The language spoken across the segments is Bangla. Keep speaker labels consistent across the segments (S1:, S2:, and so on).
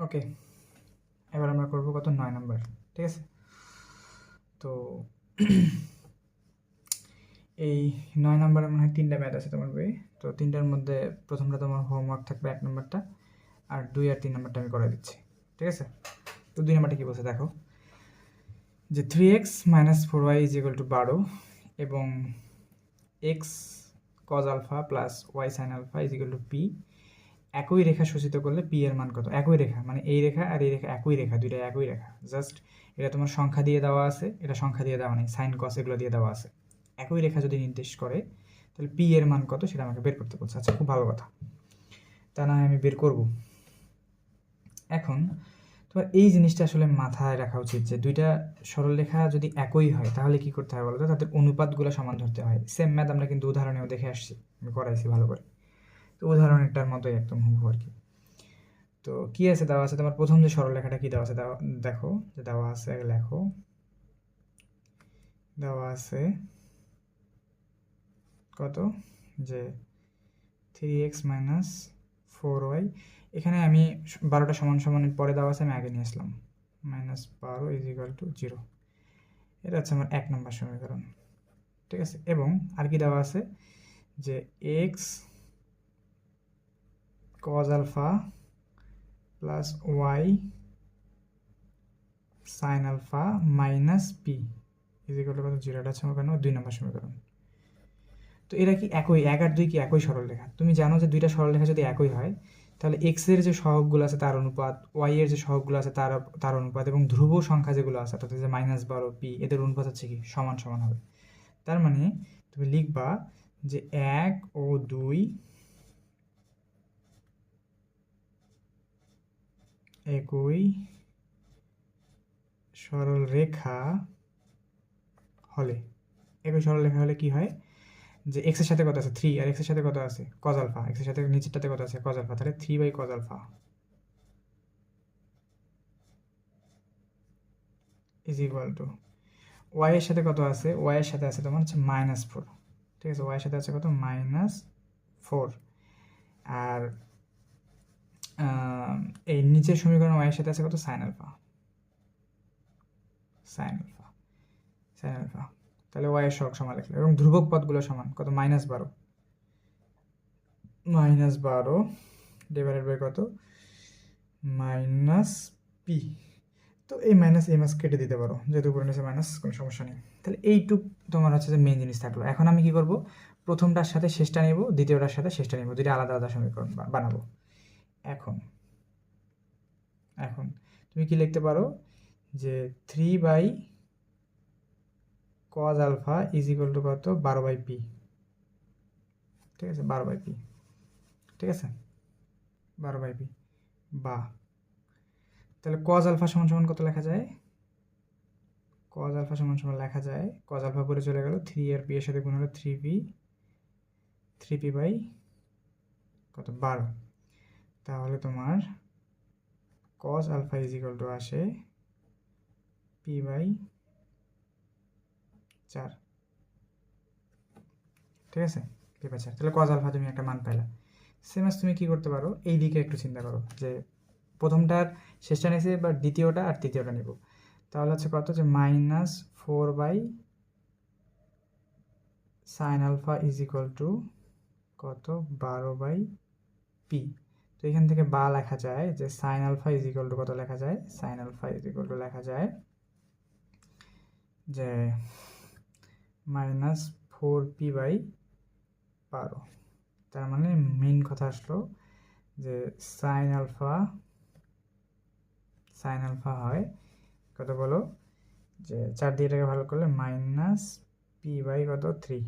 S1: ওকে, এবার আমরা করব কত 9 নাম্বার। ঠিক আছে, তো এই 9 নাম্বারে মনে হয় 3টা ম্যাথ আছে তোমার বইয়ে। তো 3টার মধ্যে প্রথমটা তোমার হোমওয়ার্ক থাকবে 1 নাম্বারটা, আর 2 আর 3 নাম্বারটা আমি করে দিচ্ছি। ঠিক আছে, তো 2 নাম্বারটা কী বলছে দেখো, যে 3x - 4y = 12 এবং x cos alpha plus y sin alpha = p। একই রেখা সূচিত করলে p এর মান কত? একই রেখা মানে এই রেখা আর এই রেখা একই রেখা, দুইটা একই রেখা। জাস্ট এটা তোমার সংখ্যা দিয়ে দেওয়া আছে, এটা সংখ্যা দিয়ে দেওয়া নেই, সাইন কস এগুলো দিয়ে দেওয়া আছে। একই রেখা যদি নির্দেশ করে তাহলে p এর মান কত সেটা আমাকে বের করতে বলছে। আচ্ছা, খুব ভালো কথা, তা না আমি বের করব। এখন তোমার এই জিনিসটা আসলে মাথায় রাখা উচিত যে দুইটা সরলরেখা যদি একই হয় তাহলে কি করতে হয় বলো তো? তাদের অনুপাতগুলো সমান ধরতে হয়। সেম ম্যাথ আমরা কিন্তু উদাহরণেও দেখে আসছি, আমি করাইছি ভালো করে। তো উদাহরণেরটার মতোই একদম হুবহু আর কি। তো কি আছে দেওয়া আছে তোমার? প্রথম যে সরলরেখাটা কি দেওয়া আছে দেখো, যে দেওয়া আছে, লেখো। দেওয়া আছে কত, যে 3x - 4y। এখানে আমি 12টা সমান সমানের পরে দেওয়া আছে, আমি আগে নিয়ে আসলাম। -12 = 0। এটা হচ্ছে আমার 1 নম্বর সমীকরণ। ঠিক আছে, এবং আর কি দেওয়া আছে, যে x cos alpha plus y sin alpha minus p = কত? 0। এটা হচ্ছে আমার 2 নম্বর সমীকরণ। তো এরা কি একই? 1 আর 2 কি একই সরলরেখা? তুমি জানো যে দুইটা সরলরেখা যদি একই হয় তাহলে x এর যে সহগগুলো আছে তার অনুপাত, y এর যে সহগগুলো আছে তার অনুপাত, এবং ধ্রুব সংখ্যা যেগুলো আছে অর্থাৎ যে -12 p এদের অনুপাত হচ্ছে কি সমান সমান হবে। তার মানে তুমি লিখবা যে 1 ও 2 একই সরলরেখা হলে, একই সরলরেখা হলে কি হয়, যে x এর সাথে কত আছে 3 আর x এর সাথে কত আছে cos আলফা, x এর সাথে নিচেরটাতে কত আছে cos আলফা, তাহলে 3/cos আলফা = y এর সাথে কত আছে, y এর সাথে আছে তোমার হচ্ছে -4। ঠিক আছে, y এর সাথে আছে কত? -4। আর এই নিচের সমীকরণ y এর সাথে আছে কত? sin alpha. তাহলে y এর সহগ সমান লিখলো, এবং ধ্রুবক পদগুলো সমান কত? -12 / কত? -p। তো এই মাইনাস এই মাস কেটে দিতে পারো, যেহেতু উপরে নিচে মাইনাস, কোনো সমস্যা নেই। তাহলে এইটুক তোমার হচ্ছে যে মেন জিনিস থাকলো। এখন আমি কি করব, প্রথমটার সাথে শেষটা নেব, দ্বিতীয়টার সাথে শেষটা নেব, দুইটা আলাদা আলাদা সমীকরণ বানাবো। এখন তুমি কি লিখতে পারো, যে 3/cos আলফা = কত? 12/p। ঠিক আছে, 12/p। ঠিক আছে, 12/p। বা তাহলে cos আলফা সমান সমান কত লেখা যায়? cos আলফা সমান সমান লেখা যায়, cos আলফা পরে চলে গেল, 3 আর p এর সাথে গুণ হলো 3p বাই কত? 12। তাহলে তোমার cos আলফা = আসে p/4। ঠিক আছে, p/4। তাহলে cos আলফা তুমি একটা মান পাইলা। সেম আস তুমি কি করতে পারো, এই দিকে একটু চিন্তা করো, যে প্রথমটার শেষটা নিয়েছে, বা দ্বিতীয়টা আর তৃতীয়টা নিব। তাহলে হচ্ছে কত, যে -4/sin আলফা = কত? 12/p। তো এখান থেকে বা লেখা যায় যে sin আলফা = কত লেখা যায়? sin আলফা = লেখা যায় যে -4p/12। তার মানে মেইন কথা আসলো যে sin আলফা হয় কত বলো, যে 4 দিয়ে এটাকে ভালো করলে -p/3।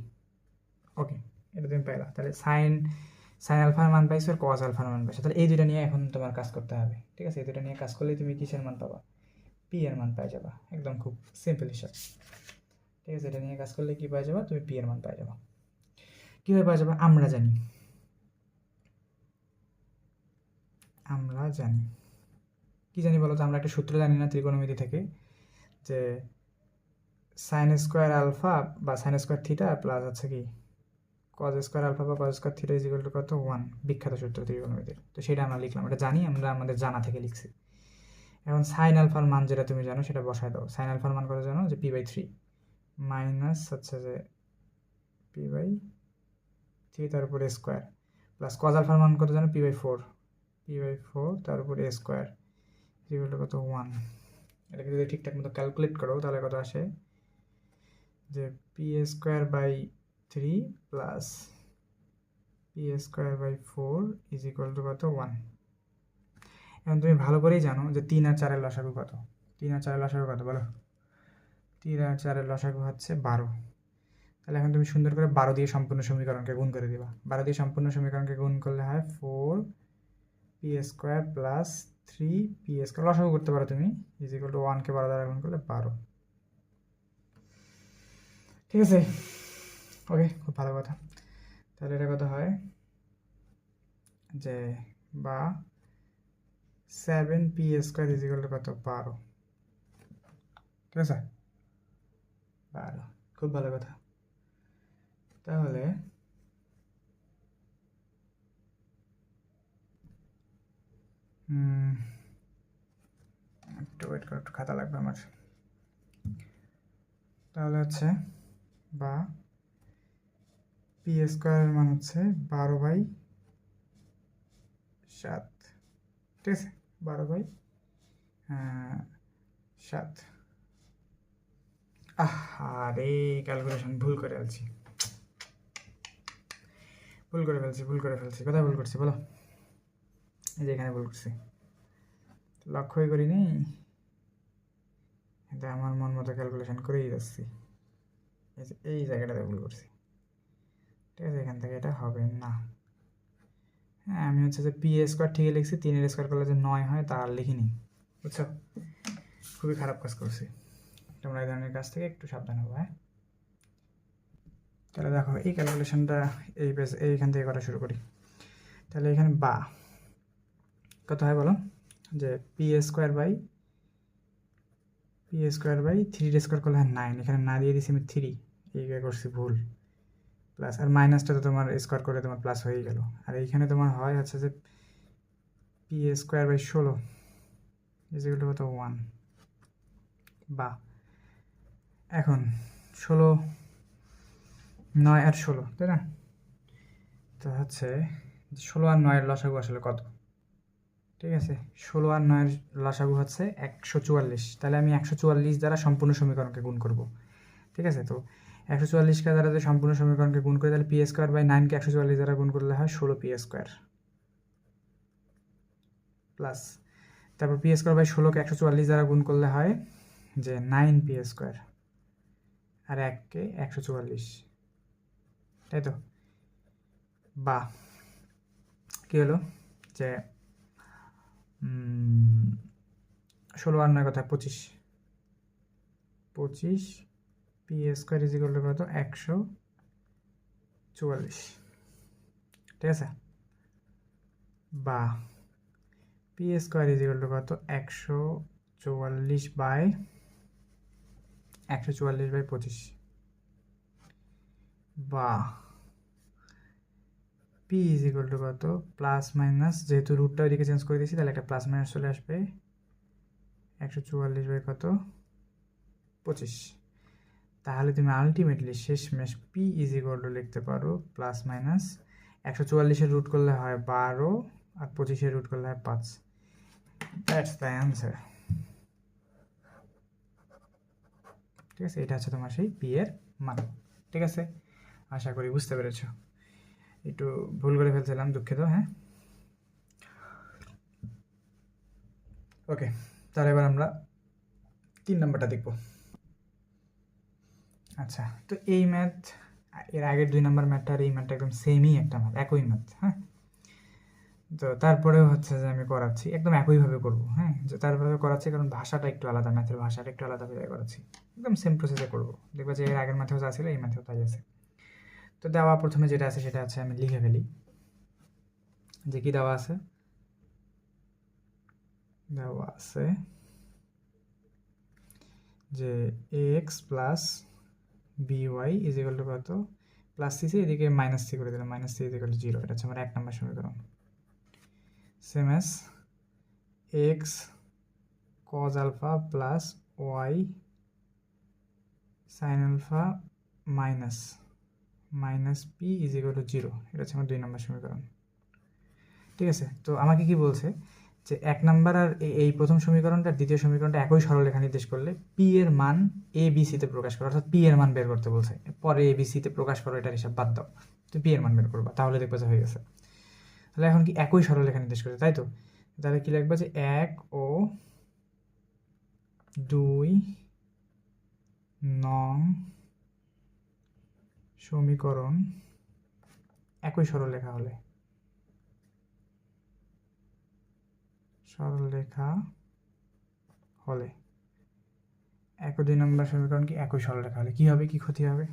S1: ওকে, এটা তুমি পাইলা। তাহলে সাইন আলফার মান পাইছো আর cos আলফার মান পাইছো। তাহলে এই দুটো নিয়ে এখন তোমার কাজ করতে হবে। ঠিক আছে, এই দুটো নিয়ে কাজ করলেই তুমি কিসের মান পাবা? p এর মান পাই যাবা। একদম খুব সিম্পল হিসাব। ঠিক আছে, এটা নিয়ে কাজ করলে কি পাই যাবা? তুমি p এর মান পাই যাবা। কীভাবে পাই যাবা? আমরা জানি কি জানি বলো তো? আমরা একটা সূত্র জানি না ত্রিকোণমিতি থেকে, যে sin স্কোয়ার আলফা বা sin স্কোয়ার থিটা প্লাস হচ্ছে কি cos স্কোয়ার আলফা বা cos স্কোয়ার থিটা = কত? 1। বিখ্যাত সূত্র ত্রিকোণমিতির। তো সেটা আমরা লিখলাম, এটা জানি আমরা, আমাদের জানা থেকে লিখছি। এখন সাইন আলফার মান যেটা তুমি জানো সেটা বসায় দাও। সাইন আলফার মান কত জানো, যে p/3 মাইনাস হচ্ছে যে p/3 তার উপরে স্কোয়ার প্লাস কজ আলফার মান কত জানো, p/4 তার উপরে স্কোয়ার ইকুয়াল কত 1। এটাকে যদি ঠিকঠাক মতো ক্যালকুলেট করো তাহলে কত আসে, যে p²/3 plus p²/4 is equal to কত 1। এখন তুমি ভালো করেই জানো যে 3 আর 4-এর লসাগু কত। 3 আর 4-এর লসাগু কত বলো? 3 আর 4-এর লসাগু হচ্ছে 12। তাহলে এখন তুমি সুন্দর করে 12 দিয়ে সম্পূর্ণ সমীকরণকে গুণ করে দিবা। 12 দিয়ে সম্পূর্ণ সমীকরণকে গুণ করলে হয় 4p² প্লাস 3p², লসাগু করতে পারো তুমি, ইজ ইকুয়াল টু 1কে 12 দ্বারা গুণ করলে 12। ঠিক আছে, ওকে, খুব ভালো কথা। তাহলে এটা কত হয়, যে বা 7p² ইজ ইকুয়াল টু কত 12। ঠিক আছে, 12, খুব ভালো কথা। তাহলে একটু ওয়েট করো, একটু খাতা লাগবে আমার। তাহলে হচ্ছে বা p² মান হচ্ছে 12/7। ঠিক আছে, 12/7। আরে ক্যালকুলেশন ভুল করে ফেলছি, কোথায় ভুল করছি বলো? এই যে এখানে ভুল করছি, লক্ষ্যই করিনি, কিন্তু আমার মন মতো ক্যালকুলেশন করেই যাচ্ছি। এই জায়গাটাতে ভুল করছি। ঠিক আছে, এখান থেকে এটা হবে না। হ্যাঁ, আমি হচ্ছে যে p² ঠিকই লিখছি, 3-এর স্কোয়ার করলে যে 9 হয় তা আর লিখিনি, বুঝছো? খুবই খারাপ কাজ করছি। তোমরা এই ধরনের কাজ থেকে একটু সাবধান হবো। হ্যাঁ, তাহলে দেখো এই ক্যালকুলেশনটা এইখান থেকে করা শুরু করি। তাহলে এখানে বা কত হয় বলো, যে p²/3 স্কোয়ার করলে হয় 9, এখানে না দিয়ে দিয়েছি আমি 3, এই করছি ভুল, প্লাস আর মাইনাসটা তো তোমার স্কোয়ার করে তোমার প্লাস হয়ে গেল। আর এইখানে তোমার হয় হচ্ছে যে p²/16 ইজ ইকুয়াল টু কত 1। বা এখন 16, 9 আর 16, তাই না? তো হচ্ছে 16 আর 9-এর লসাগু আসলে কত? ঠিক আছে, 16 আর 9-এর লসাগু হচ্ছে 144। তাহলে আমি 144 দ্বারা সম্পূর্ণ সমীকরণকে গুণ করব। ঠিক আছে, তো 144কে দ্বারা যদি সম্পূর্ণ সমীকরণকে গুণ করি তাহলে p²/9কে 144 দ্বারা গুণ করলে হয় 16p², প্লাস তারপর p²/16কে 144 দ্বারা গুণ করলে হয় যে 9p², আর 1কে 144, তাই তো? বা কী হলো, যে 16 আর 9 কথা 25 p² ইজ ইকুয়াল টু কত 144। ঠিক আছে, বা p² ইজ ইকুয়াল টু কত 144/25, বা p ইজ ইকুয়াল টু কত প্লাস মাইনাস, যেহেতু রুটটা ওইদিকে চেঞ্জ করে দিয়েছি তাহলে একটা প্লাস মাইনাস চলে আসবে, 144/25। তাহলে তুমি আলটিমেটলি শেষমেশ p ইজ ইকুয়াল টু লিখতে পারো প্লাস মাইনাস 144-এর রুট করলে হয় 12 আর 25-এর রুট করলে হয় 5। That's the answer. ঠিক আছে, এটা হচ্ছে তোমার সেই p এর মান। ঠিক আছে, আশা করি বুঝতে পেরেছো। একটু ভুল করে ফেলছিলাম, দুঃখিত। হ্যাঁ, ওকে, তাহলে এবার আমরা 3 নম্বরটা দেখব। আচ্ছা, তো এই ম্যাথ, এর আগের 2 নম্বর ম্যাথটা আর এই ম্যাথটা একদম সেমই একটা ম্যাথ, একই ম্যাথ। হ্যাঁ, তো তারপরেও হচ্ছে যে আমি করাচ্ছি একদম একইভাবে করবো। হ্যাঁ, যে তারপরে করাচ্ছি কারণ ভাষাটা একটু আলাদা, ম্যাথের ভাষাটা একটু আলাদা হয়ে করাচ্ছি, একদম সেম প্রসেসে করবো। দেখবা যে এর আগের ম্যাথেও যা ছিল এই ম্যাথেও তাই আছে। তো দেওয়া প্রথমে যেটা আছে সেটা আছে, আমি লিখে ফেলি যে কি দেওয়া আছে। দেওয়া আছে যে ax plus by is equal to কত প্লাস সি, এদিকে মাইনাস সি করে দিলাম, minus c is equal to 0। এটা হচ্ছে আমার 1 নম্বর সমীকরণ। Same as x cos alpha plus y sine alpha minus p is equal to 0। এটা হচ্ছে আমার 2 নম্বর সমীকরণ। ঠিক আছে, তো আমাকে কি বলছে যে 1 নাম্বার আর এই প্রথম সমীকরণটা দ্বিতীয় সমীকরণটা একই সরলরেখা নির্দেশ করলে পি এর মান এ বি সিতে প্রকাশ করো, অর্থাৎ পি এর মান বের করতে বলছে। পরে এ বি সিতে প্রকাশ করো, এটার হিসাব বাদ দাও, তো পি এর মান বের করবা, তাহলে দেখবে যে হয়ে গেছে। তাহলে এখন কি একই সরলরেখা নির্দেশ করছে, তাই তো? তাহলে কি লিখবা যে 1 ও 2 নং সমীকরণ একই সরলরেখা হলে এক ও 2 নম্বর সমীকরণ কি একই সরলরেখা হলে কি হবে, কি ক্ষতি হবে?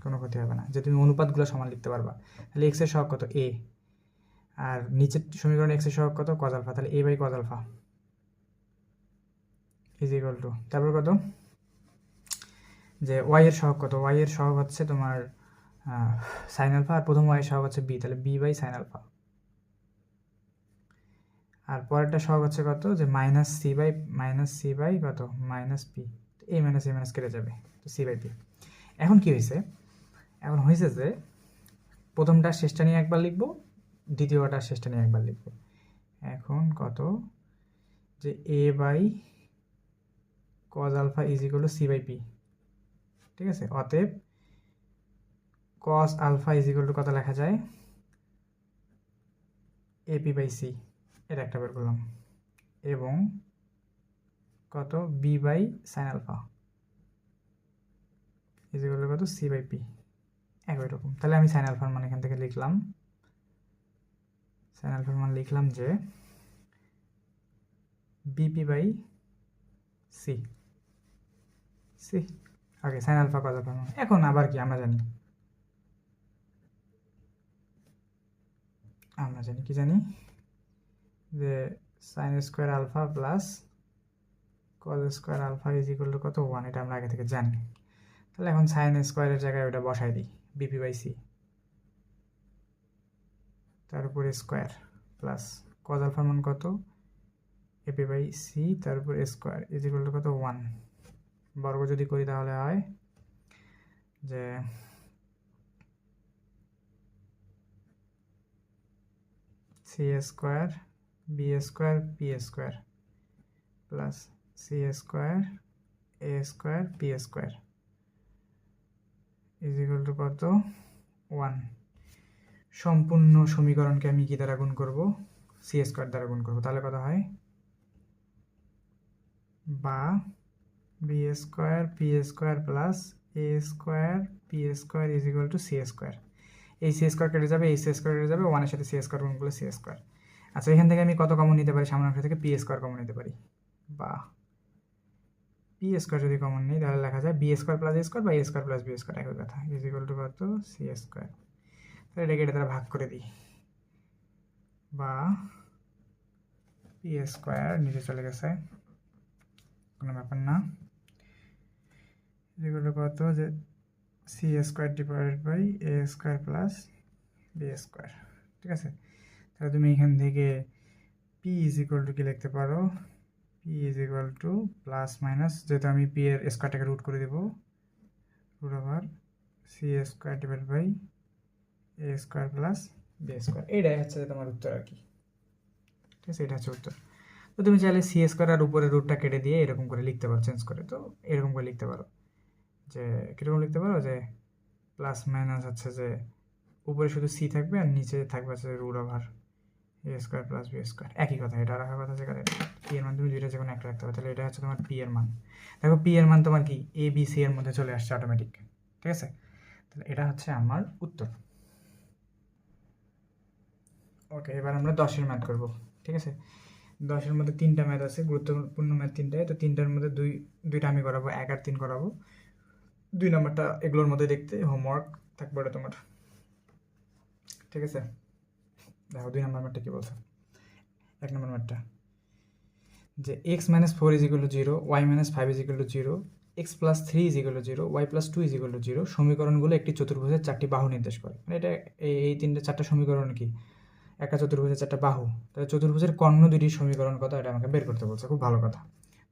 S1: কোনো ক্ষতি হবে না, যে তুমি অনুপাতগুলো সমান লিখতে পারবা। তাহলে এক্স এর সহগ কত? এ, আর নিচের সমীকরণ এক্স এর সহগ কত? Cos alpha. তাহলে a by cos alpha is equal to, তারপর কত, যে ওয়াই এর সহগ কত? ওয়াই এর সহগ হচ্ছে তোমার সাইন আলফা, আর প্রথম ওয়াই এর সহগ হচ্ছে বি, তাহলে বি বাই সাইন আলফা। আর পরেরটা সহগ হচ্ছে কত? যে মাইনাস সি বাই কত? Minus p. এ মাইনাস কেটে যাবে, তো সি বাই পি। এখন কি হয়েছে? এখন হয়েছে যে প্রথমটা শেষটা নিয়ে একবার লিখবো, দ্বিতীয়টা শেষটা নিয়ে একবার লিখবো। এখন কত? যে a by cos alpha is equal to c by p. ঠিক আছে, অতএব cos alpha is equal to কত লেখা যায়? এপি বাই সি, এটা একটা বের করলাম, এবং কত? B by sine alpha is equal to কত? সি বাই পি, একই রকম। তাহলে আমি সাইন আলফার মান এখান থেকে লিখলাম, যে bp by c okay, sine alpha cos আলফার মান। এখন আবার কি আমরা জানি কি জানি যে sine square alpha plus cos square alpha is equal to কত? 1। এটা আমরা আগে থেকে জানি। তাহলে এখন সাইন স্কোয়ারের জায়গায় ওটা বসাই দিই, বিপি বাই সি, তার উপরে স্কোয়ার প্লাস কজ আলফার মান কত? এপি বাই সি, তার উপর স্কোয়ার ইজ ইকুয়াল টু কত? 1। বর্গ যদি করি তাহলে হয় যে c square b square p square plus c square a square p square is equal to কত? 1। সম্পূর্ণ সমীকরণকে আমি কি দ্বারা গুণ করব? সি স্কোয়ার দ্বারা গুণ করব। তাহলে কত হয়? বা b square p square plus a square p square is equal to c square. এই সি স্কোয়ার কেটে যাবে, এই সি স্কোয়ার কেটে যাবে, 1 এর সাথে সি স্কোয়ার গুণ করলে সি স্কোয়ার। আচ্ছা, এখান থেকে আমি কত কমন নিতে পারি? সামনের অংশ থেকে পি স্কোয়ার কমন নিতে পারি, বা পি স্কোয়ার যদি কমন নিই তাহলে লেখা যায় b square plus a square বা a square plus b square, একই কথা, ইজ ইকুয়াল টু কত? C square. তাহলে এটাকে এটা দ্বারা ভাগ করে দিই, বা পি স্কোয়ার নিচে চলে গেছে, কোনো ব্যাপার না, ইজ ইকুয়াল টু কত? যে c square divided by a square plus b square. ঠিক আছে, তাহলে তুমি এখান থেকে পি ইজ ইকুয়াল টু কি লিখতে পারো? P is equal to plus minus, যেহেতু আমি পি এর স্কোয়ারটাকে রুট করে দেবো, root over c square divide by a square plus b square. এটাই হচ্ছে তোমার উত্তর আর কি। ঠিক আছে, এটা হচ্ছে উত্তর। তো তুমি চাইলে সি স্কোয়ার আর উপরে রুটটা কেটে দিয়ে এরকম করে লিখতে পারো, চেঞ্জ করে। তো এরকম করে লিখতে পারো, যে কীরকম লিখতে পারো? যে প্লাস মাইনাস হচ্ছে যে উপরে শুধু সি থাকবে আর নিচে থাকবে হচ্ছে root over a square plus b square, একই কথা। এটা রাখার কথা যে পি এর মান তুমি দুইটা যে কোনো একটা রাখতে পারো। তাহলে এটা হচ্ছে তোমার পি এর মান। দেখো পি এর মান তোমার কি এ বি সি এর মধ্যে চলে আসছে অটোমেটিক। ঠিক আছে, তাহলে এটা হচ্ছে আমার উত্তর। ওকে, এবার আমরা 10-এর ম্যাথ করবো। ঠিক আছে, 10-এর মধ্যে 3টা ম্যাথ আছে, গুরুত্বপূর্ণ ম্যাথ 3টাই। তো 3টার মধ্যে দুইটা আমি করাবো, 1 আর 3 করাবো। 2 নম্বরটা এগুলোর মধ্যে দেখতে হোমওয়ার্ক থাকবে এটা তোমার। ঠিক আছে, দেখো 2 নম্বর ম্যাথটা কি বলছে। 1 নম্বর ম্যাথটা যে x minus 4 is equal to 0, y minus 5 is equal to 0, x plus 3 is equal to 0, y plus 2 is equal to 0 সমীকরণগুলো একটি চতুর্ভুজের 4টি বাহু নির্দেশ করে। মানে এটা এই 4টা সমীকরণ কি? একটা চতুর্ভুজের 4টা বাহু। তাহলে চতুর্ভুজের কর্ণ দুটির সমীকরণ কত? এটা আমাকে বের করতে বলছে। খুব ভালো কথা।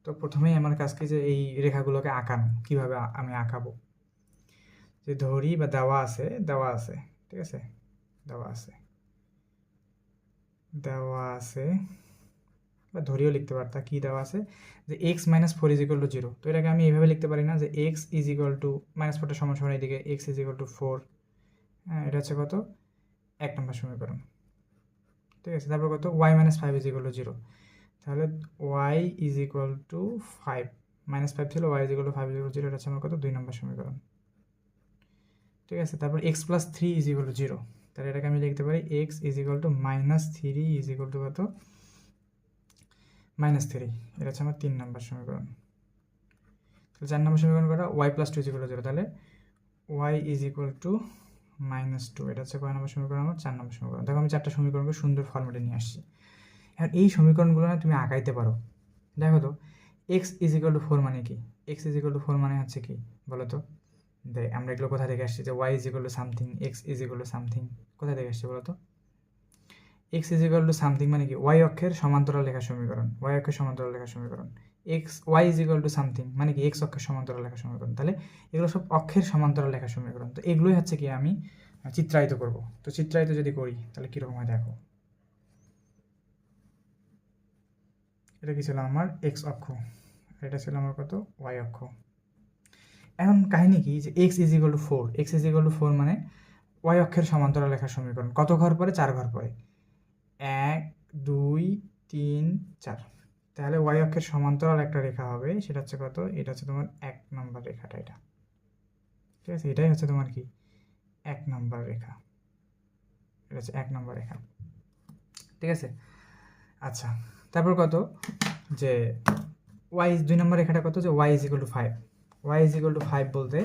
S1: তো প্রথমেই আমার কাজ কি যে এই রেখাগুলোকে আঁকানো, কীভাবে আমি আঁকাবো, যে ধরি বা দেওয়া আছে ঠিক আছে, দেওয়া আছে বা ধরিও লিখতে পারতা, কি দেওয়া আছে যে x minus four is equal to zero. তো এটাকে আমি এইভাবে লিখতে পারি না যে x is equal to minus ফোরটা সমান সমান এদিকে x is equal to four. হ্যাঁ, এটা হচ্ছে কত, 1 নম্বর সমীকরণ। ঠিক আছে, তারপর কত, y minus five is equal to zero. তাহলে y is equal to five, minus five ছিল, y is equal to five is equal to zero, এটা হচ্ছে আমার কত, 2 নম্বর সমীকরণ। ঠিক আছে, তারপর x plus three is equal to zero. তাহলে এটাকে আমি লিখতে পারি x is equal to minus three is equal to কত, মাইনাস থ্রি। এটা হচ্ছে আমার 3 নম্বর সমীকরণ। তাহলে 4 নম্বর সমীকরণ করা, y plus two is equal to zero. তাহলে y is equal to minus two. এটা হচ্ছে কয় নম্বর সমীকরণ, আমার 4 নম্বর সমীকরণ। দেখো আমি 4টা সমীকরণকে সুন্দর ফর্মেটে নিয়ে আসছি। এখন এই সমীকরণগুলো না তুমি আঁকাইতে পারো। দেখো তো, x is equal to four মানে কি, x is equal to four মানে হচ্ছে কি বলো তো। দেখ আমরা এগুলো কোথা থেকে আসছি, যে y is equal to something, x is equal to something, কোথা থেকে আসছে বলো তো। X is equal to something মানে কি, ওয়াই অক্ষের সমান্তরাল লেখা সমীকরণ, ওয়াই অক্ষের সমান্তরাল লেখা সমীকরণ। Y is equal to something মানে কি, এক্স অক্ষের সমান্তরাল লেখা সমীকরণ। তাহলে এগুলো সব অক্ষের সমান্তরাল লেখা সমীকরণ। তো এগুলোই হচ্ছে কি আমি চিত্রায়িত করব। তো চিত্রায়িত যদি করি তাহলে কীরকম হয় দেখো, এটা কি ছিল আমার এক্স অক্ষ, এটা ছিল আমার কত, ওয়াই অক্ষ। এখন কাহিনী কি, যে x is equal to four, x is equal to four মানে ওয়াই অক্ষের সমান্তরাল লেখা সমীকরণ। কত ঘর পরে, 4 ঘর পরে, 1 2 3 4। তাহলে ওয়াই অক্ষের সমান্তরাল একটা রেখা হবে, সেটা হচ্ছে কত, এটা হচ্ছে তোমার 1 নম্বর রেখাটা, এটা ঠিক আছে, এটাই হচ্ছে তোমার কি 1 নম্বর রেখা, এটা হচ্ছে 1 নম্বর রেখা। ঠিক আছে, আচ্ছা তারপর কত, যে ওয়াই 2 নম্বর রেখাটা কত, যে y is equal to five. Y is equal to five বলতে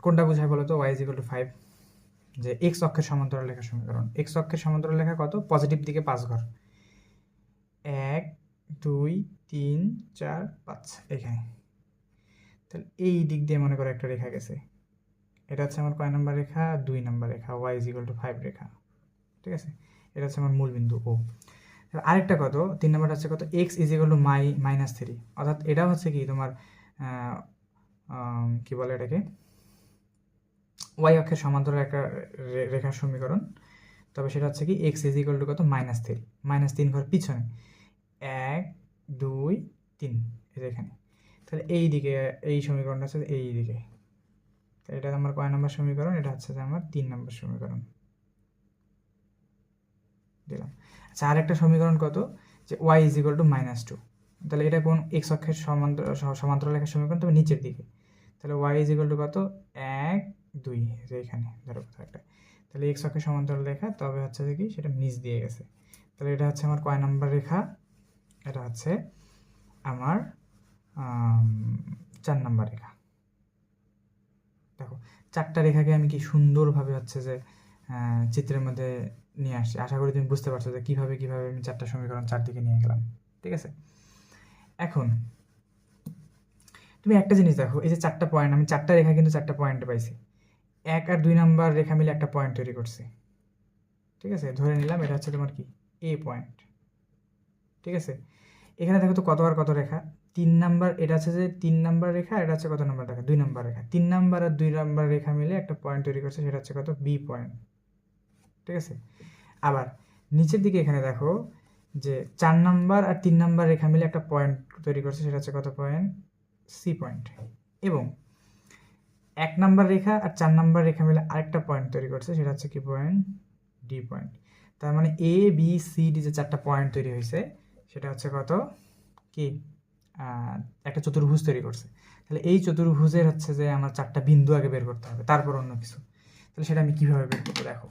S1: কোনটা বোঝায় বলো তো, y is equal to five, যে এক্স অক্ষের সমান্তরাল লেখা সমীকরণ। এক্স অক্ষের সমান্তরাল লেখা কত, পজিটিভ দিকে 5 ঘর, 1 2 3 4 5 এখানে। তাহলে এই দিক দিয়ে মনে করো একটা রেখা গেছে, এটা হচ্ছে আমার কয় নম্বর রেখা, 2 নম্বর রেখা, ওয়াই ইজ ইকুয়াল টু 5 রেখা। ঠিক আছে, এটা হচ্ছে আমার মূল বিন্দু ও। আরেকটা কত, 3 নম্বরটা হচ্ছে কত, x is equal to minus three. অর্থাৎ এটা হচ্ছে কি তোমার কি বলে এটাকে, ওয়াই অক্ষের সমান্তরাল একটা রেখার সমীকরণ। তবে সেটা হচ্ছে কি এক্স ইজ ইকুয়াল টু কত, মাইনাস থ্রি, মাইনাস 3 ঘর পিছনে, 1 2 3 এখানে। তাহলে এই দিকে এই সমীকরণটা হচ্ছে এই দিকে, তাহলে এটা আমার কয় নম্বর সমীকরণ, এটা হচ্ছে যে আমার 3 নম্বর সমীকরণ দিলাম। আচ্ছা আরেকটা সমীকরণ কত, যে y is equal to minus two. তাহলে এটা কোন, এক্স অক্ষের সমান্তরাল লেখার সমীকরণ, তবে নিচের দিকে। তাহলে ওয়াই ইজ ইকুয়াল টু কত, 1 2 যে এখানে ধরো কোথাও একটা। তাহলে এক্স অক্ষের সমান্তরাল রেখা, তবে হচ্ছে যে কি সেটা নিচ দিয়ে গেছে। তাহলে এটা হচ্ছে আমার কয় নাম্বার রেখা, এটা হচ্ছে আমার 4 নাম্বার রেখা। দেখো 4টা রেখাকে আমি কি সুন্দরভাবে হচ্ছে যে চিত্রের মধ্যে নিয়ে আসছি। আশা করি তুমি বুঝতে পারছো যে কীভাবে আমি 4টা সমীকরণ 4 দিকে নিয়ে গেলাম। ঠিক আছে, এখন তুমি একটা জিনিস দেখো, এই যে 4টা পয়েন্ট, আমি 4টা রেখা কিন্তু 4টা পয়েন্টে পাইছি। 1 আর 2 নাম্বার রেখা মিলে একটা পয়েন্ট তৈরি করছে। ঠিক আছে, ধরে নিলাম এটা হচ্ছে তোমার কি এ পয়েন্ট। ঠিক আছে, এখানে দেখো তো কত আর কত রেখা, 3 নাম্বার, এটা হচ্ছে যে 3 নাম্বার রেখা, এটা হচ্ছে কত নাম্বার রেখা, 2 নাম্বার রেখা। 3 নাম্বার আর 2 নাম্বার রেখা মিলে একটা পয়েন্ট তৈরি করছে, সেটা হচ্ছে কত, বি পয়েন্ট। ঠিক আছে, আবার নিচের দিকে এখানে দেখো যে 4 নাম্বার আর 3 নাম্বার রেখা মিলে একটা পয়েন্ট তৈরি করছে, সেটা হচ্ছে কত পয়েন্ট, সি পয়েন্ট। এবং 1 নাম্বার রেখা আর 4 নাম্বার রেখা মিলে আরেকটা পয়েন্ট তৈরি করছে, সেটা হচ্ছে কি পয়েন্ট, ডি পয়েন্ট। তার মানে এ বি সি ডি যে 4টা পয়েন্ট তৈরি হয়েছে, সেটা হচ্ছে কত কি, একটা চতুর্ভুজ তৈরি করছে। তাহলে এই চতুর্ভুজের হচ্ছে যে আমার 4টা বিন্দু আগে বের করতে হবে, তারপর অন্য কিছু। তাহলে সেটা আমি কিভাবে বের করবো দেখো,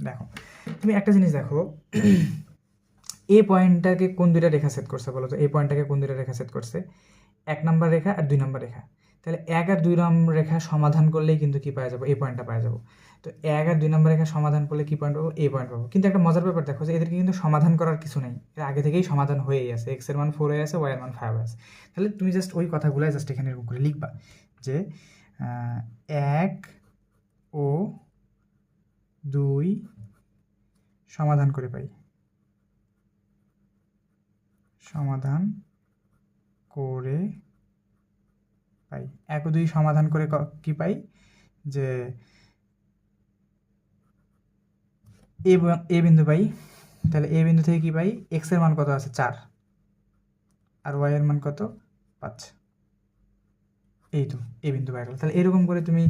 S1: দেখো তুমি একটা জিনিস দেখো, এ পয়েন্টটাকে কোন দুইটা রেখা সেট করছে বলো তো, এই পয়েন্টটাকে কোন দুইটা রেখা সেট করছে, 1 নাম্বার রেখা আর 2 নাম্বার রেখা। তাহলে 1 আর 2 নম্বর রেখা সমাধান করলেই কিন্তু কি পাওয়া যাবো, এই পয়েন্টটা পাওয়া যাবো। তো 1 আর 2 নম্বর রেখা সমাধান করলে কি পয়েন্ট পাবো, এই পয়েন্ট পাবো। কিন্তু একটা মজার ব্যাপার দেখো যে এদেরকে কিন্তু সমাধান করার কিছু নেই, এর আগে থেকেই সমাধান হয়েই আছে, এক্স এর মান 4 হয়ে আছে, ওয়াই এর মান 5 হয়ে আছে। তাহলে তুমি জাস্ট ওই কথাগুলো জাস্ট এখানে এরকম করে লিখবা যে 1 ও 2 সমাধান করে পাই, সমাধান করে পাই। 1 ও 2 সমাধান করে কি পাই, যে এ বিন্দু পাই। তাহলে এ বিন্দু থেকে কি পাই, এক্স এর মান কত আছে 4 আর ওয়াই এর মান কত 5। এই তো এ বিন্দু পাই গেল। তাহলে এরকম করে তুমি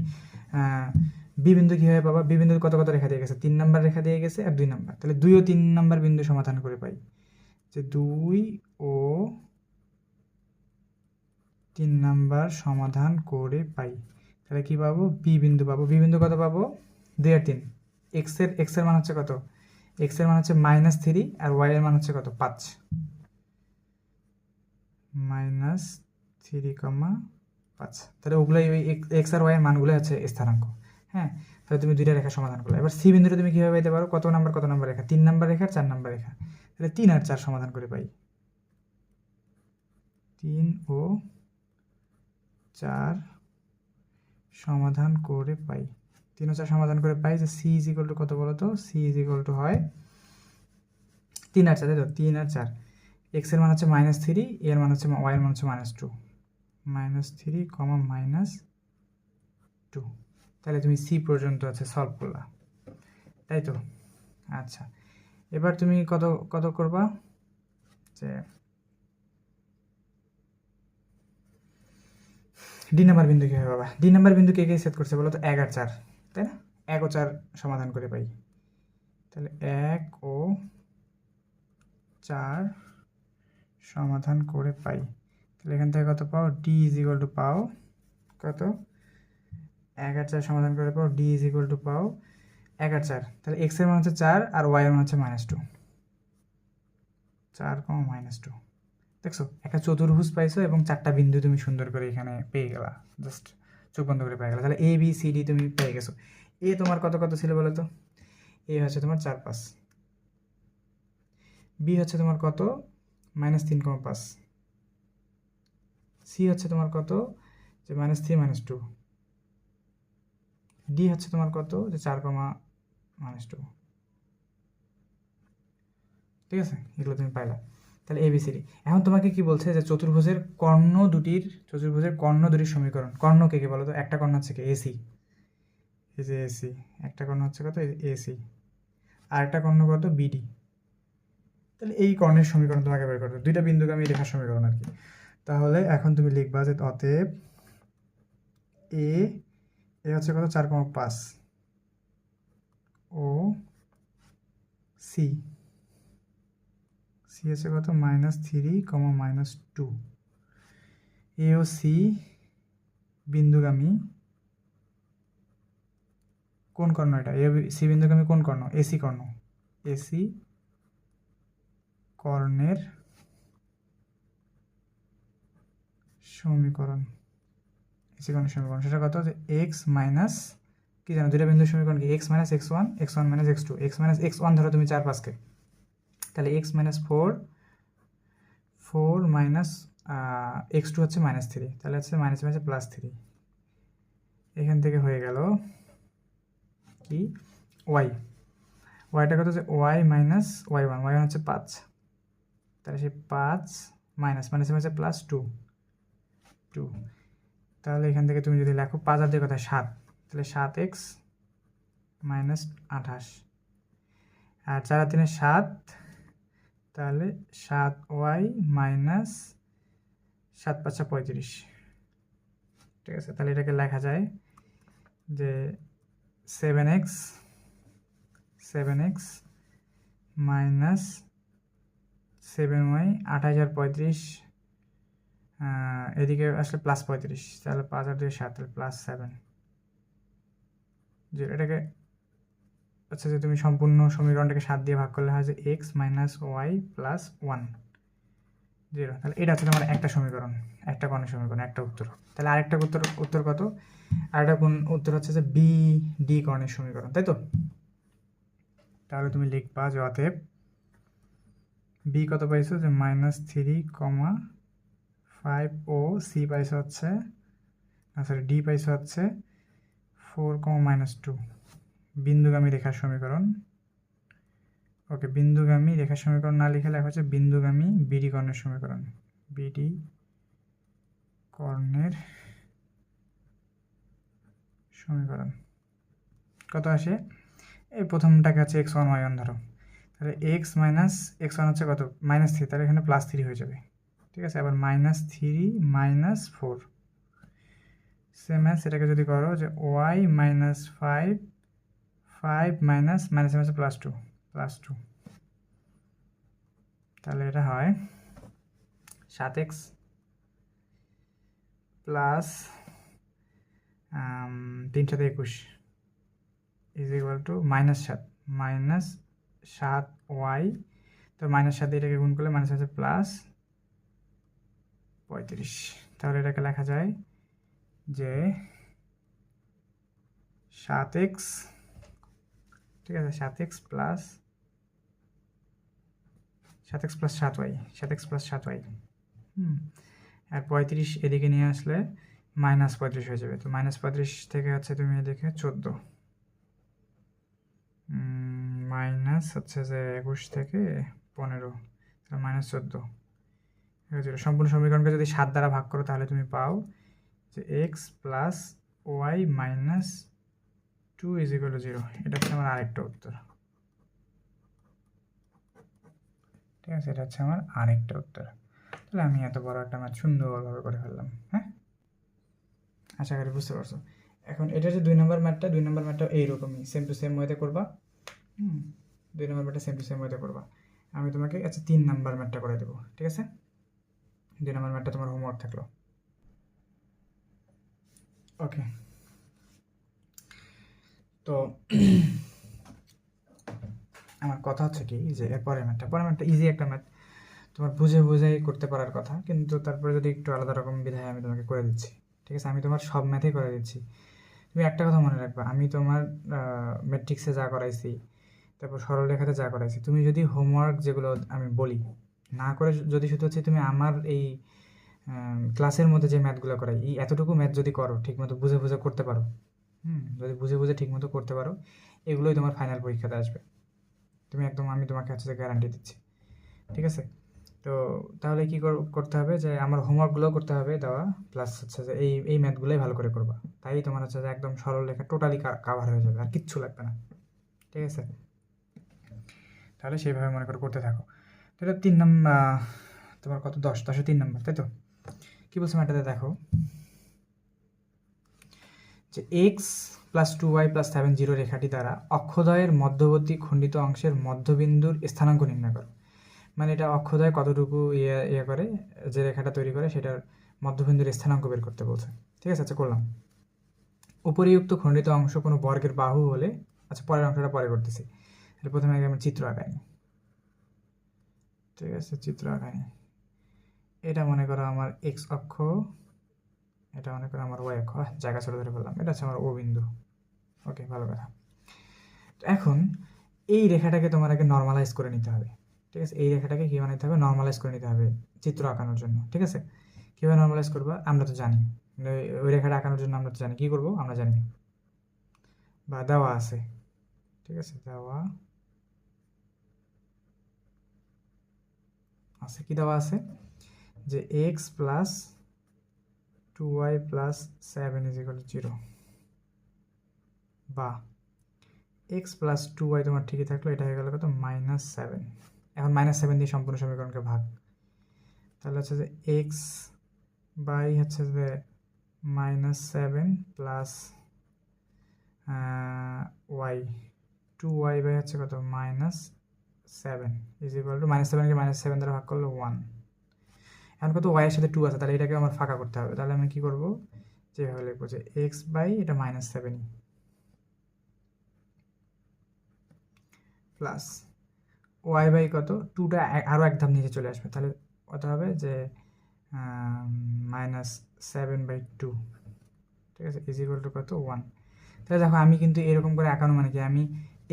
S1: বি বিন্দু কীভাবে পাবা, বি বিন্দু কত কত রেখা দিয়ে গেছে, 3 নাম্বার রেখা দিয়ে গেছে আর 2 নাম্বার। তাহলে 2 ও 3 নাম্বার বিন্দু সমাধান করে পাই, যে 2 ও 3 নাম্বার সমাধান করে পাই। তাহলে কি পাবো, বি বিন্দু পাবো। বি বিন্দু কত পাবো, 2 আর 3। এক্স এর মান হচ্ছে কত, এক্স এর মান হচ্ছে -3 আর ওয়াই এর মান হচ্ছে কত 5, -3,5। তাহলে ওগুলোই ওই এক্স আর ওয়াই এর মানগুলো হচ্ছে স্থানাঙ্ক। হ্যাঁ, তাহলে তুমি 2টা রেখা সমাধান করলে। এবার সি বিন্দুটা তুমি কীভাবে পাইতে পারো, কত নাম্বার রেখা, 3 নাম্বার রেখা আর 4 নাম্বার রেখা। তাহলে 3 আর 4 সমাধান করে পাই, 3 ও 4 সমাধান করে পাই। 3 ও 4 সমাধান করে পাই যে সি ইজ ইকুয়াল টু কত বলো তো, সি ইজ ইকুয়াল টু হয় 3 আর 4, তাই তো 3 আর 4। এক্স এর মান হচ্ছে -3, এর মান হচ্ছে ওয়াই এর মান হচ্ছে -2, -3, -2। তাহলে তুমি সি পর্যন্ত আছে সলভ করলা, তাই তো। আচ্ছা, এবার তুমি কত কত করবা, যে ডি নাম্বার বিন্দু কীভাবে পাবা। ডি নাম্বার বিন্দু কে কে সেট করছে বলো তো, 1 আর 4, তাই না। 1 ও 4 সমাধান করে পাই। তাহলে 1 ও 4 সমাধান করে পাই। তাহলে এখান থেকে কত পাও, ডি ইজ ইকুয়াল টু পাও কত, 1 আর 4 সমাধান করে পাও ডি ইজ ইকুয়াল টু পাও 1 আর 4। তাহলে এক্স এর মান হচ্ছে 4 আর ওয়াই এর মান হচ্ছে -2, 4, -2। দেখছো, একটা চতুর্ভুজ পাইছো এবং 4টা বিন্দু তুমি সুন্দর করে এখানে পেয়ে গেলা, জাস্ট চোখ বন্ধ করে পেয়ে গেলা। তাহলে এ বি সি ডি তুমি পেয়ে গেছো। এ তোমার কত কত ছিল বলো তো, এ হচ্ছে তোমার 4, 5। বি হচ্ছে তোমার কত, -3,5। সি হচ্ছে তোমার কত, যে -3, -2। ডি হচ্ছে তোমার কত, যে 4, -2। ঠিক আছে, এগুলো তুমি পাইলা। তাহলে এবিসিডি। এখন তোমাকে কি বলছে, যে চতুর্ভুজের কর্ণ দুটির সমীকরণ। কর্ণ কে কে বলো তো, একটা কর্ণ হচ্ছে কি এসি, এই যে এসি, একটা কর্ণ হচ্ছে কত এসি, আর একটা কর্ণ কত বিডি। তাহলে এই কর্ণের সমীকরণ তোমাকে বের করতে, দুইটা বিন্দুগামী রেখার সমীকরণ আর কি। তাহলে এখন তুমি লিখবা যে অতএব এ হচ্ছে কত 4, 5 ও সি হচ্ছে কত -3, -2। এ ও সি বিন্দুগামী কোন কর্ণ, এটা এ সি বিন্দুগামী কোন কর্ণ, এসি কর্ণ, এসি কর্ণের সমীকরণ। এসি কর্ণের সমীকরণ সেটা কত, যে এক্স মাইনাস কি জানো, দুইটা বিন্দুর সমীকরণ কি, x minus x1, x1 minus x2। X minus x1 ধরো তুমি 4, 5কে, তাহলে এক্স মাইনাস 4 মাইনাস x2 হচ্ছে -3, তাহলে হচ্ছে মাইনাস মাইনাস +3। এখান থেকে হয়ে গেল কি ওয়াইটা কত, যে ওয়াই মাইনাস y1, y1 হচ্ছে 5, তাহলে সেই 5 মাইনাস মাইনাস মাইনাস +2। তাহলে এখান থেকে তুমি যদি লেখো 5 আর 2 কথা 7, তাহলে 7x মাইনাস 28, আর 4 আর 3 7, তাহলে 7y মাইনাস 7, 5, 35। ঠিক আছে, তাহলে এটাকে লেখা যায় যে 7x মাইনাস 7y, 28 আর 35 এদিকে আসলে +35, তাহলে 5 আর 2 7, তাহলে +7। যে এটাকে আচ্ছা, যে তুমি সম্পূর্ণ সমীকরণটাকে 7 দিয়ে ভাগ করলে হয় যে x মাইনাস ওয়াই প্লাস 1, 0। তাহলে এটা হচ্ছে তোমার একটা সমীকরণ, একটা কর্ণের সমীকরণ, একটা উত্তর। তাহলে আরেকটা উত্তর কত, আরেকটা কোন উত্তর হচ্ছে যে বি ডি কর্ণের সমীকরণ, তাই তো। তাহলে তুমি লিখবা যে অতএব বি কত পাইছো, যে -3,5 ও সি পাইছো হচ্ছে, সরি ডি পাইছো হচ্ছে 4, -2 বিন্দুগামী রেখার সমীকরণ। ওকে, বিন্দুগামী রেখার সমীকরণ না লিখে লেখা হচ্ছে বিন্দুগামী বিডি কর্ণের সমীকরণ। বিডি কর্ণের সমীকরণ কত আসে? এই প্রথমটাকে হচ্ছে x1 y1 ধরো, তাহলে x মাইনাস x1 হচ্ছে কত? -3, তাহলে এখানে +3 হয়ে যাবে। ঠিক আছে, আবার -3 -4 সেম অ্যাজ এটাকে যদি করো যে y -5 5 মাইনাস +2 +2, তাহলে এটা হয় 7x plus 3 × 21 is equal two -7y, তো -7 এটাকে গুণ করলে মাইনাস আছে প্লাস 35। তাহলে এটাকে লেখা যায় যে 7x, ঠিক আছে, 7x plus 7y, 7x plus 7y, আর 35 এদিকে নিয়ে আসলে -35 হয়ে যাবে। তো -35 থেকে হচ্ছে তুমি এদিকে 14, মাইনাস হচ্ছে যে 21 থেকে 15, -14 হয়েছিল। সম্পূর্ণ সমীকরণকে যদি 7 দ্বারা ভাগ করো তাহলে তুমি পাও যে x plus y minus 2 is equal to 0। এটা হচ্ছে আমার আরেকটা উত্তর। ঠিক আছে, এটা হচ্ছে আমার আরেকটা উত্তর। তাহলে আমি এত বড় একটা ম্যাথ সুন্দরভাবে করে ফেললাম। হ্যাঁ, আশা করি বুঝতে পারছো। এখন এটা যে 2 নম্বর ম্যাথটা এইরকমই সেম টু সেম ওয়েতে করবা। 2 নম্বর ম্যাথটা সেম টু সেম ওয়েতে করবা। আমি তোমাকে 3 নম্বর ম্যাথটা করে দেবো। ঠিক আছে, 2 নম্বর ম্যাথটা তোমার হোমওয়ার্ক থাকলো। ওকে, তো আমার কথা হচ্ছে কি যে পরের ম্যাথটা ইজি একটা ম্যাথ, তোমার বুঝে বুঝেই করতে পারার কথা, কিন্তু তারপরে যদি একটু আলাদা রকম বিধায় আমি তোমাকে করে দিচ্ছি। ঠিক আছে, আমি তোমার সব ম্যাথেই করে দিচ্ছি। তুমি একটা কথা মনে রাখবা, আমি তোমার ম্যাট্রিক্সে যা করাইছি, তারপর সরলরেখাতে যা করাইছি, তুমি যদি হোমওয়ার্ক যেগুলো আমি বলি না করে যদি শুধু হচ্ছে তুমি আমার এই ক্লাসের মধ্যে যে ম্যাথগুলো করাই, এই এতটুকু ম্যাথ যদি করো ঠিকমতো বুঝে বুঝে করতে পারো, যদি বুঝে বুঝে ঠিকমতো করতে পারো, এগুলোই তোমার ফাইনাল পরীক্ষাতে আসবে। তুমি একদম, আমি তোমাকে হচ্ছে গ্যারান্টি দিচ্ছি। ঠিক আছে, তো তাহলে কি করতে হবে যে আমার হোমওয়ার্কগুলো করতে হবে দেওয়া, প্লাস হচ্ছে যে এই ম্যাথগুলোই ভালো করে করবা, তাই তোমার হচ্ছে যে একদম সরল রেখা টোটালি কাভার হয়ে যাবে, আর কিচ্ছু লাগবে না। ঠিক আছে, তাহলে সেইভাবে মনে করে করতে থাকো। তো এটা 3 নম্বর, তোমার কত? 10-10-এ 3 নম্বর, তাই তো? কী বলছো ম্যাটাতে দেখো যে x প্লাস 2y প্লাস 7 রেখাটি দ্বারা অক্ষদ্বয়ের মধ্যবর্তী খণ্ডিত অংশের মধ্যবিন্দুর স্থানাঙ্ক নির্ণয় করো। মানে এটা অক্ষদ্বয় কতটুকু ইয়ে করে, যে রেখাটা তৈরি করে সেটার মধ্যবিন্দুর স্থানাঙ্ক বের করতে বলছে। ঠিক আছে, আচ্ছা করলাম। উপরিউক্ত খণ্ডিত অংশ কোনো বর্গের বাহু হলে, আচ্ছা পরের অংশটা পরে করতেছি, এটা প্রথমে আগে আমি চিত্র আঁকাই। ঠিক আছে, চিত্র আঁকাই। এটা মনে করো আমার এক্স অক্ষ, এটা মনে করো আমার ওয়াই অক্ষ, জায়গা ছোটো ধরে বললাম, এটা হচ্ছে আমার ও বিন্দু। ওকে, ভালো কথা। এখন এই রেখাটাকে তোমার আগে নর্মালাইজ করে নিতে হবে। ঠিক আছে, এই রেখাটাকে কী বানাইতে হবে? নর্মালাইজ করে নিতে হবে চিত্র আঁকানোর জন্য। ঠিক আছে, কীভাবে নর্মালাইজ করবা আমরা তো জানি, ওই রেখাটা আঁকানোর জন্য আমরা তো জানি কী করবো, আমরা জানি বা দেওয়া আছে। ঠিক আছে, দেওয়া আছে, কি দেওয়া আছে যে x plus 2y plus 7 is equal to 0, বা এক্স প্লাস 2y তোমার ঠিকই থাকলো, এটা হয়ে গেল কত? -7। এখন -7 দিয়ে সম্পূর্ণ সমীকরণকে ভাগ, তাহলে হচ্ছে যে এক্স বাই হচ্ছে যে -7 প্লাস ওয়াই, 2y বাই হচ্ছে কত? -7 ইজ ইকুয়াল টু -7কে -7 দ্বারা ভাগ করলে 1। এখন কত? ওয়াইয়ের সাথে 2 আছে, তাহলে এটাকে আমার ফাঁকা করতে হবে। তাহলে আমি কী করবো? যেভাবে লিখবো যে এক্স বাই এটা -7 প্লাস ওয়াই বাই কত? 2টা আরও এক ধাপ নিচে চলে আসবে, তাহলে কত হবে যে -7/2। ঠিক আছে, ইজ ইকুয়াল টু কত? 1। তাহলে দেখো আমি কিন্তু এরকম করে আঁকানো মানে কি, আমি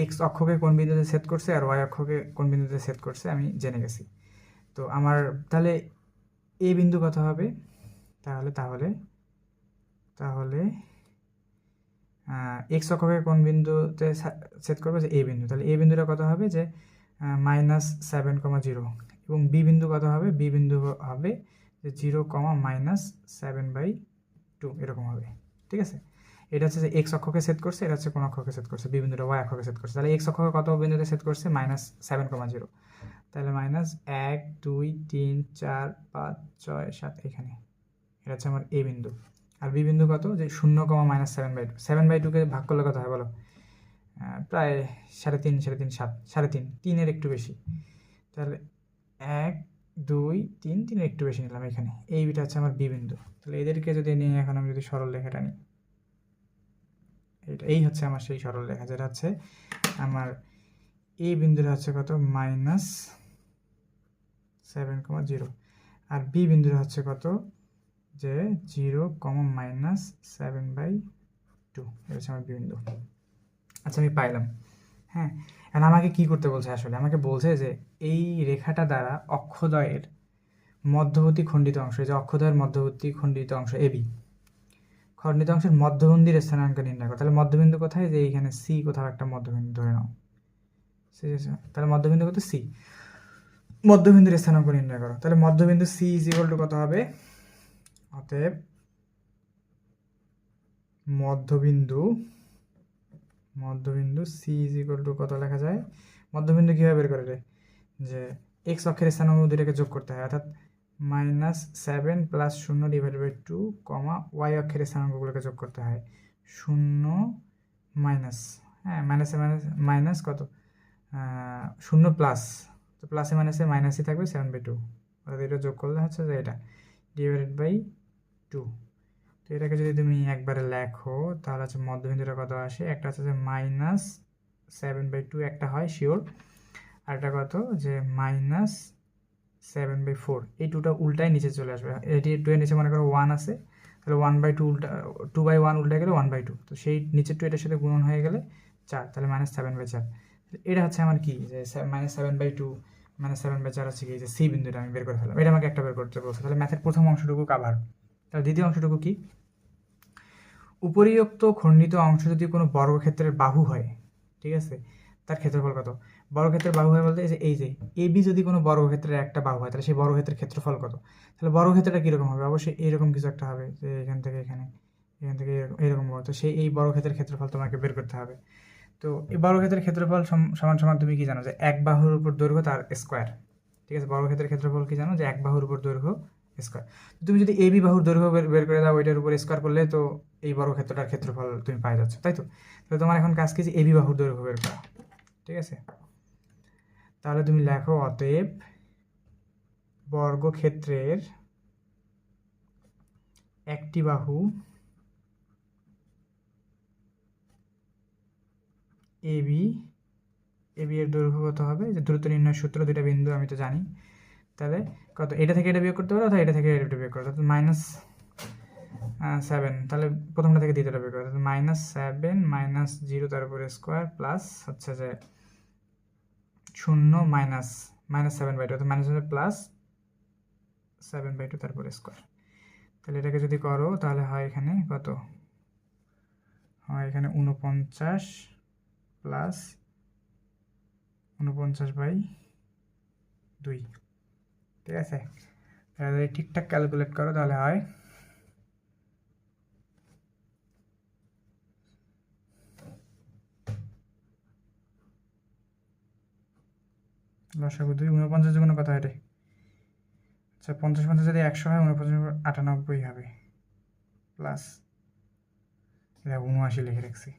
S1: এক্স অক্ষকে কোন বিন্দুতে সেট করছে আর ওয়াই অক্ষকে কোন বিন্দুতে সেট করছে আমি জেনে গেছি। তো আমার তাহলে এই বিন্দু কত হবে? তাহলে তাহলে তাহলে এক্স অক্ষকে কোন বিন্দুতে সেট করবে? যে এই বিন্দু। তাহলে এই বিন্দুটা কত হবে? যে -7,0 এবং বি বিন্দু কত হবে? বি বিন্দু হবে যে 0, -7/2 এরকম হবে। ঠিক আছে, এটা হচ্ছে যে এক্স অক্ষকে সেট করছে, এটা হচ্ছে কোন অক্ষকে সেট করছে? বি বিন্দুটা ওয়াই অক্ষকে সেট করছে। তাহলে এক্স অক্ষকে কত বিন্দুতে সেট করছে? -7,0। তাহলে -1, 2, 3, 4, 5, 6, 7 এখানে, এটা হচ্ছে আমার এ বিন্দু। আর বি বিন্দু কত? যে 0, -7/2। 7/2কে ভাগ করলে কত হয় বলো? প্রায় 3.5, 3.5, 7, 3.5, 3-এর একটু বেশি। তাহলে 1, 2, 3, 3-এর একটু বেশি নিলাম এখানে। এই বিটা হচ্ছে আমার বি বিন্দু। তাহলে এদেরকে যদি নিয়ে এখন আমি যদি সরল রেখাটা নিই, এই হচ্ছে আমার সেই সরল রেখা, যেটা হচ্ছে আমার এ বিন্দুটা হচ্ছে কত? -7,0 আর বি বিন্দুটা হচ্ছে কত? যে 0, -7/2। এটা হচ্ছে আমার বি বিন্দু। আচ্ছা, আমি পাইলাম। হ্যাঁ, এখন আমাকে কি করতে বলছে? আসলে আমাকে বলছে যে এই রেখাটা দ্বারা অক্ষদ্বয়ের মধ্যবর্তী খণ্ডিত অংশ, এই যে অক্ষদ্বয়ের মধ্যবর্তী খণ্ডিত অংশ এবি, খণ্ডিত অংশের মধ্যবিন্দুর স্থানাঙ্ক নির্ণয় করো। তাহলে মধ্যবিন্দু কোথায়? যে এইখানে সি কোথাও একটা মধ্যবিন্দু ধরে নাও। তাহলে মধ্যবিন্দু কত? সি। মধ্যবিন্দুর স্থানাঙ্ক নির্ণয় করো। তাহলে মধ্যবিন্দু সি ইজ ইকুয়াল টু কত হবে? অতএব মধ্যবিন্দু সি ইজ ইকুয়াল টু কত লেখা যায়? মধ্যবিন্দু কীভাবে বের করে রে? যে এক্স অক্ষের স্থানাঙ্ক দুটাকে যোগ করতে হয়, অর্থাৎ -7 + 0/2, ওয়াই অক্ষের স্থানাঙ্কগুলোকে যোগ করতে হয় 0 মাইনাস, হ্যাঁ মাইনাস কত? 0 প্লাস, তো প্লাসে মাইনাসে মাইনাসই থাকবে 7/2, অর্থাৎ এটা যোগ করলে হচ্ছে যে এটা /2। তো এটাকে যদি তুমি একবারে লেখো তাহলে হচ্ছে মধ্যবিন্দুটা কত আসে? একটা হচ্ছে যে -7/2 একটা হয় শিওর, আর একটা কত? যে -7/4। এই 2টা উল্টায় নিচে চলে আসবে। এটি 2 এর নিচে মনে করো 1 আছে, তাহলে 1/2 উল্টা, 2/1 উল্টে গেলে 1/2, তো সেই নিচের 2 এটার সাথে গুণন হয়ে গেলে 4, তাহলে -7/4। এটা হচ্ছে আমার কি? যে -7/2 -7/4 হচ্ছে কি? যে সি বিন্দুটা আমি বের করে ফেললাম। এটা আমাকে একটা বের করতে বলছে। তাহলে ম্যাথের প্রথম অংশটুকু কাভার। তাহলে দ্বিতীয় অংশটুকু কি? উপরিউক্ত খণ্ডিত অংশ যদি কোনো বর্গক্ষেত্রের বাহু হয়, ঠিক আছে, তার ক্ষেত্রফল কত? বর্গক্ষেত্রের বাহু হয় বলতে এই যে এবি যদি কোনো বর্গক্ষেত্রের একটা বাহু হয়, তাহলে সেই বর্গক্ষেত্রের ক্ষেত্রফল কত? তাহলে বর্গক্ষেত্রটা কীরকম হবে? অবশ্যই এইরকম কিছু একটা হবে, যে এখান থেকে এখানে, এখান থেকে এরকম হবে। তো সেই এই বর্গক্ষেত্রের ক্ষেত্রফল তোমাকে বের করতে হবে। তো এই বর্গক্ষেত্রের ক্ষেত্রফল সমান সমান তুমি কি জানো? যে এক বাহুর উপর দৈর্ঘ্য তার স্কোয়ার। ঠিক আছে, বর্গক্ষেত্রের ক্ষেত্রফল কি জানো? যে এক বাহুর উপর দৈর্ঘ্য স্কোয়ার। তুমি যদি এবি বাহুর দৈর্ঘ্য বের করে দাও, ওইটার উপর স্কোয়ার করলে তো এই বর্গক্ষেত্রটার ক্ষেত্রফল তুমি পাই যাচ্ছ, তাই তো? তাহলে তোমার এখন কাজ কি? যে এবি বাহুর দৈর্ঘ্য বের করা। ঠিক আছে, তাহলে তুমি লেখো অতএব বর্গক্ষেত্রের একটি বাহু এবি এর দৈর্ঘ্য কত হবে? যে দূরত্ব নির্ণয়ের সূত্র, দুইটা বিন্দু আমি তো জানি। তাহলে কত? এটা থেকে এটা বিয়োগ করতে পারো, অথবা এটা থেকে এটা বিয়োগ করো, অর্থাৎ -7। তাহলে প্রথমটা থেকে দ্বিতীয়টা বিয়োগ করো, অর্থাৎ -7 -0 তার উপরে স্কোয়ার প্লাস হচ্ছে যে 0 -7/2, অর্থাৎ -7 প্লাস 7/2 তার উপরে স্কোয়ার। তাহলে এটাকে যদি করো তাহলে হয় এখানে কত হয়? এখানে 49 প্লাস 49/2। ঠিক আছে, তাহলে ঠিকঠাক ক্যালকুলেট করো, তাহলে হয় লসাগু 2, 49 যুগুণ কত হয় রে? আচ্ছা, 50 যদি 100 হয়, 49 98 হবে, প্লাস এটা 79 লিখে রাখছি,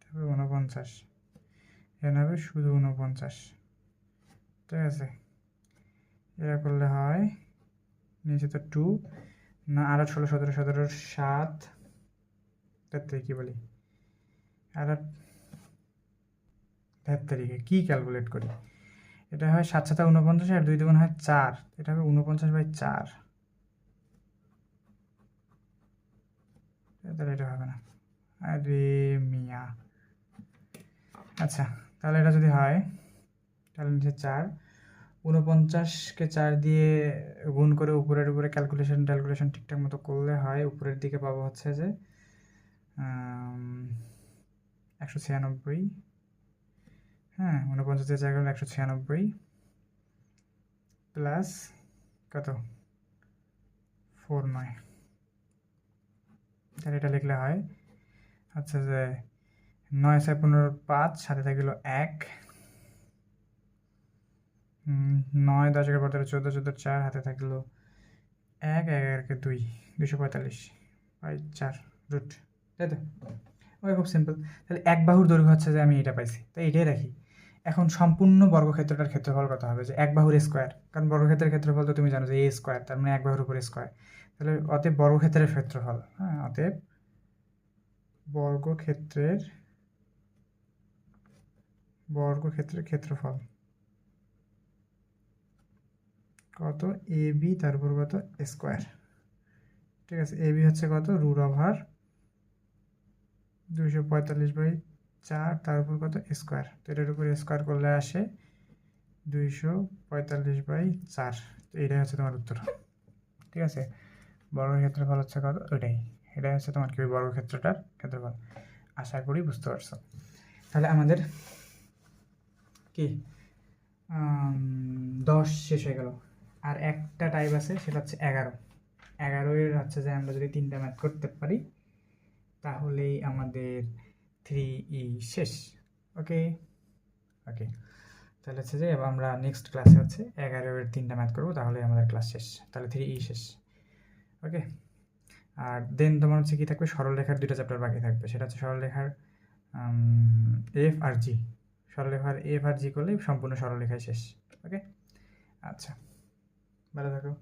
S1: তারপরে 49, এখানে হবে শুধু 49। ঠিক আছে, এটা করলে হয় নিচে তো 2 না, 8 16 17 17 7, তার থেকে কী বলি, আর 8 তারিখে কী ক্যালকুলেট করি? এটা হয় 7 7 49, আর 2 2 হয় 4, এটা হবে 49/4। তাহলে এটা হবে না, আরে মিয়া। আচ্ছা, তাহলে এটা যদি হয় তাহলে নিচে 4, 49কে 4 দিয়ে গুণ করে উপরের উপরে ক্যালকুলেশন ঠিকঠাক মতো করলে হয় উপরের দিকে পাবো হচ্ছে যে 196, হ্যাঁ 49 জায়গা হলো 196 প্লাস কত 49, তাহলে এটা লিখলে হয় আচ্ছা যে 9 6 15 5, সাথে থাকলো 1, 9 10 11 12 14 14 4, হাতে থাকলো 1 1 1 2, 245 বাই 4 রুট, তাই তো? ওই খুব সিম্পল। তাহলে এক বাহুর দৈর্ঘ্য হচ্ছে যে আমি এটা পাইছি, তাই এটাই রাখি। এখন সম্পূর্ণ বর্গক্ষেত্রটার ক্ষেত্রফল কত হবে, যে এক বাহুর স্কোয়ার, কারণ বর্গক্ষেত্রের ক্ষেত্রফল তো তুমি জানো যে এ স্কোয়ার, তার মানে এক বাহুর উপর স্কোয়ার। তাহলে অতএব বর্গক্ষেত্রের ক্ষেত্রফল, হ্যাঁ অতএব বর্গক্ষেত্রের ক্ষেত্রফল কত, এ বি তার উপর কত স্কোয়ার, ঠিক আছে? এ বি হচ্ছে কত, রুট ওভার 245/4, তার উপর কত স্কোয়ার, তো এটার উপর স্কোয়ার করলে আসে 245/4, তো এটাই হচ্ছে তোমার উত্তর, ঠিক আছে? বর্গক্ষেত্রফল হচ্ছে কত, ওইটাই, এটাই হচ্ছে তোমার কি বর্গক্ষেত্রটার ক্ষেত্রফল। আশা করি বুঝতে পারছো। তাহলে আমাদের কি 10 শেষ হয়ে গেল, আর একটা টাইপ আছে সেটা হচ্ছে 11 হচ্ছে যে আমরা যদি 3টা ম্যাথ করতে পারি তাহলেই আমাদের 3E শেষ। ওকে ওকে, তাহলে হচ্ছে যে আমরা নেক্সট ক্লাসে হচ্ছে 11 3টা ম্যাথ করবো, তাহলে আমাদের ক্লাস শেষ, তাহলে 3E শেষ। ওকে, আর দেন তোমার হচ্ছে কি থাকবে, সরলরেখার 2টা চ্যাপ্টার বাকি থাকবে, সেটা হচ্ছে সরলরেখার এফ আর জি, সরলরেখার এফ আর জি করলেই সম্পূর্ণ সরলরেখায় শেষ। ওকে, আচ্ছা, ভালো থাকো।